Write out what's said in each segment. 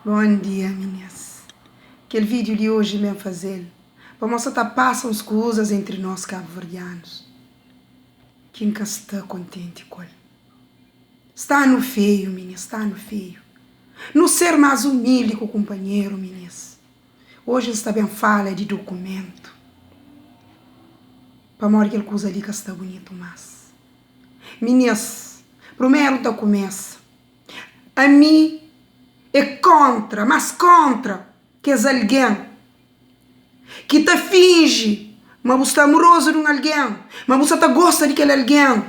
Bom dia, meninas. Aquele vídeo de hoje mesmo fazer para mostrar que passam as coisas entre nós cabo-verdianos. Quem nunca está contente com ele. Está no feio, meninas, está no feio. No ser mais humilde que o companheiro, meninas. Hoje está bem fala de documento. Para morrer aquela coisa ali que está bonito, mas. Meninas, primeiro da começa. A mim é contra, mas contra, que és alguém que te finge, mas você está amoroso de um alguém, mas você te gosta de aquele alguém,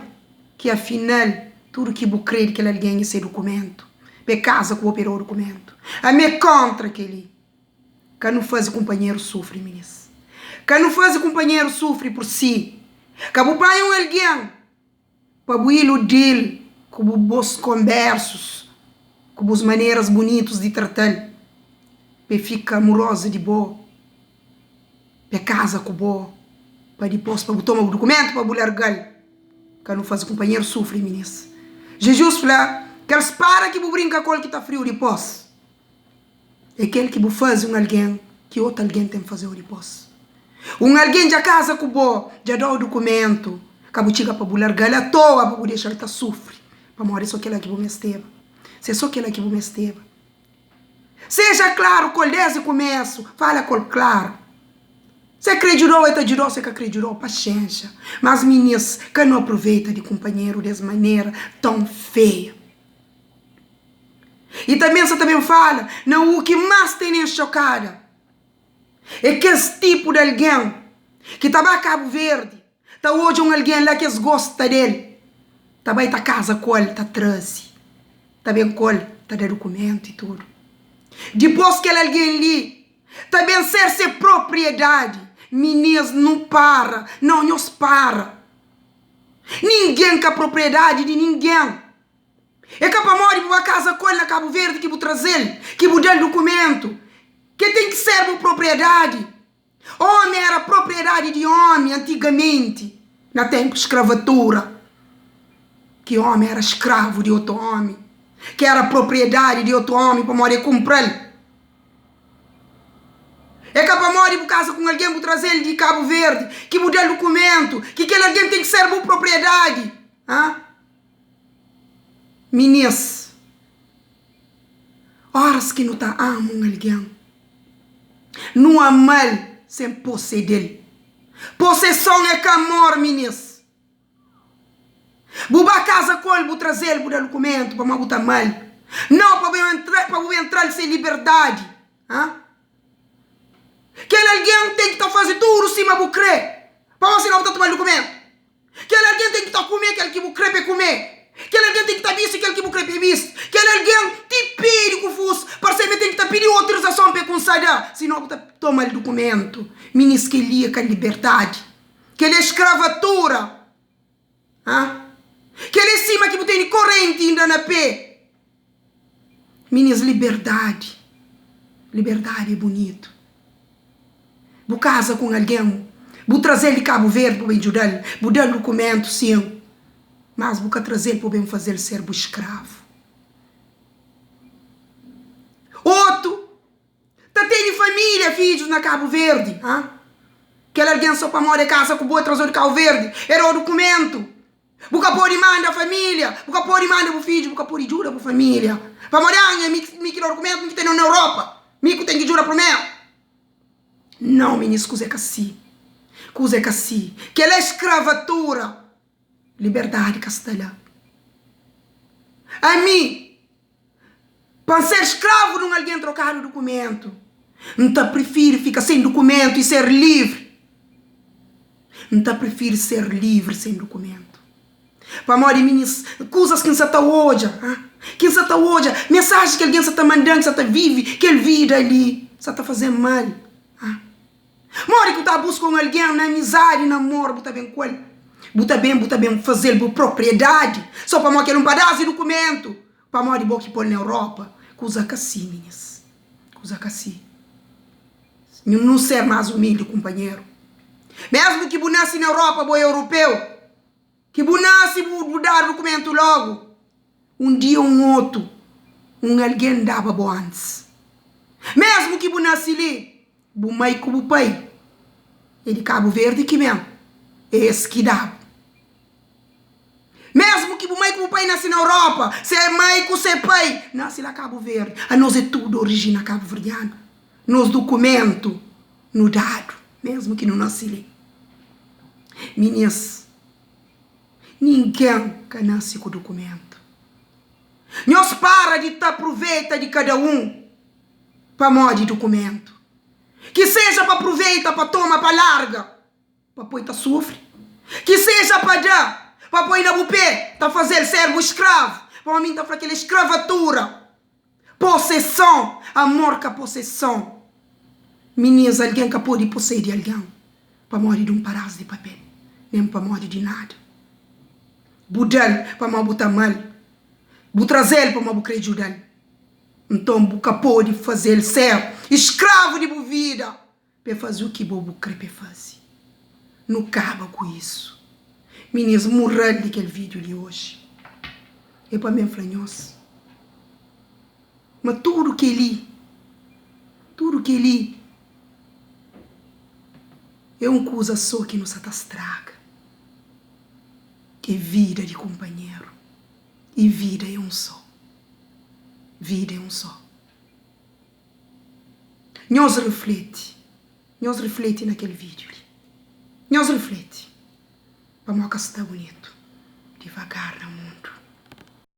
que afinal, tudo que você crê de aquele alguém é esse documento, é casa que operou o documento. A mim é contra aquele, que não faz o companheiro sofre, meninas. Que não faz o companheiro sofre por si, que você pai um alguém, para você iludir com os conversos, com as maneiras bonitas de tratar, para ficar amorosa de boa, para casa com boa, para depois para tomar o documento para largar, que não faz o companheiro sofre, meninas. Jesus fala que eles para que brinca com ele que está frio depois. É aquele que faz um alguém que outro alguém tem que fazer o depois. Um alguém já casa com boa, já dá o documento, que chega para largar à toa, para deixar ele sofrer, para morrer só aquela que me esteve. Se é só aquela que me esteve. Seja claro, com desde o começo, fala com claro. Se acreditou, acreditou, se acreditou, paciência. Mas meninas, que não aproveita de companheiro dessa maneira tão feia. E também você também fala, não, o que mais tem chocada é que esse tipo de alguém que estava a Cabo Verde, está hoje alguém lá que gosta dele, também está casa com ele, está traz. Está bem com ele, está de documento e tudo. Depois que ele alguém ali, está bem ser propriedade. Meninas, não para, não se para. Ninguém quer propriedade de ninguém. É que para morar para casa com ele na Cabo Verde, que vou trazer, que vou dar documento, que tem que ser uma propriedade. Homem era propriedade de homem antigamente, na tempo de escravatura. Que homem era escravo de outro homem. Que era propriedade de outro homem para morar comprar ele. É que para morar por casa com alguém para trazer ele de Cabo Verde, que mudar documento, que aquele alguém tem que ser por propriedade. Meninas, horas que não está amando alguém, não há mal sem posse dele. Possessão é que amor, meninas. Vou para casa com ele, vou trazer ele, vou dar documento para não botar mal. Não, para entrar sem liberdade. Aquele alguém tem que estar fazendo tudo cima do crer. Para você não botar tomar documento. Aquele alguém tem que estar comer aquele que você crê para comer. Aquele alguém tem que estar visto aquele que você crê para visto. Aquele alguém te pede que fosse. Para você tem que estar pedindo autorização para considerar. Se não, toma o documento. Meninas que lia com a liberdade. Que ele é escravatura. Que ele é cima que tem corrente ainda na pé. Meninas, liberdade. Liberdade é bonito. Vou casa com alguém. Vou trazer ele de Cabo Verde para ajudar. Vou dar documento, sim. Mas vou trazer ele para bem fazer ser escravo. Outro. Tá tendo família, filhos na Cabo Verde. Aquele alguém só para morar em casa com boa trazer de Cabo Verde. Era o documento. Buca pode mandar a família, buca pode mandar o filho, buca pode jurar para a família. Para morar em que documento que tem na Europa, mico tem que jurar para mim. Não, meninas, coisa é assim. Coisa é assim. Que ela é escravatura. Liberdade castelhana. A mim, para ser escravo de alguém trocar o documento, não te prefiro ficar sem documento e ser livre. Não te prefiro ser livre sem documento. Para morrer, meninas, coisas que você está hoje. Que você está hoje. Mensagem que alguém está mandando, que você está vive, que ele vida ali. Você está fazendo mal. Morre que está buscando alguém na amizade, na amor, está bem com ele. Está bem fazer por propriedade. Só para morrer que ele não pedaço de documento. Para morrer que pôr na Europa. Coisa que assim, meninas. Coisa que assim. Não ser mais humilde, companheiro. Mesmo que você nasce na Europa, boi europeu. Que você nasce, dar documento logo. Um dia outro, alguém dava bom antes. Mesmo que bu nasce ali, bu mãe com o pai, é de Cabo Verde que mesmo, é esse que dá. Mesmo que o mãe com o pai nasce na Europa, se é mãe com seu pai, nasce lá Cabo Verde. A nós é tudo origina cabo-verdiana. Nos documentos, no dado, mesmo que não nasce ali. Meninas, ninguém que nasce com o documento. Nós para de te aproveita de cada um para modo de documento. Que seja para aproveita, para toma, para larga, para pôr tá sofre. Que seja para dar, para pôr na bupê, tá fazer servo escravo. Para mim tá aquela escravatura. Possessão, amor com a possessão. Meninas, alguém que pode possuir de alguém para morrer de um pedaço de papel, nem para morrer de nada. Budal para mal botar mal, bu trazer para mal bu ajudar. Então bu pode fazer ser escravo de bu vida para fazer o que bu quer fazer. Não acaba com isso. Meninas, morrer daquele vídeo de hoje é para mim flanhoso. Mas tudo que li é uma coisa só que nos estraga. Que vida de companheiro. E vida é um só. Vida é um só. Nós reflete naquele vídeo. Nós reflete. Para mostrar que está bonito. Devagar no mundo.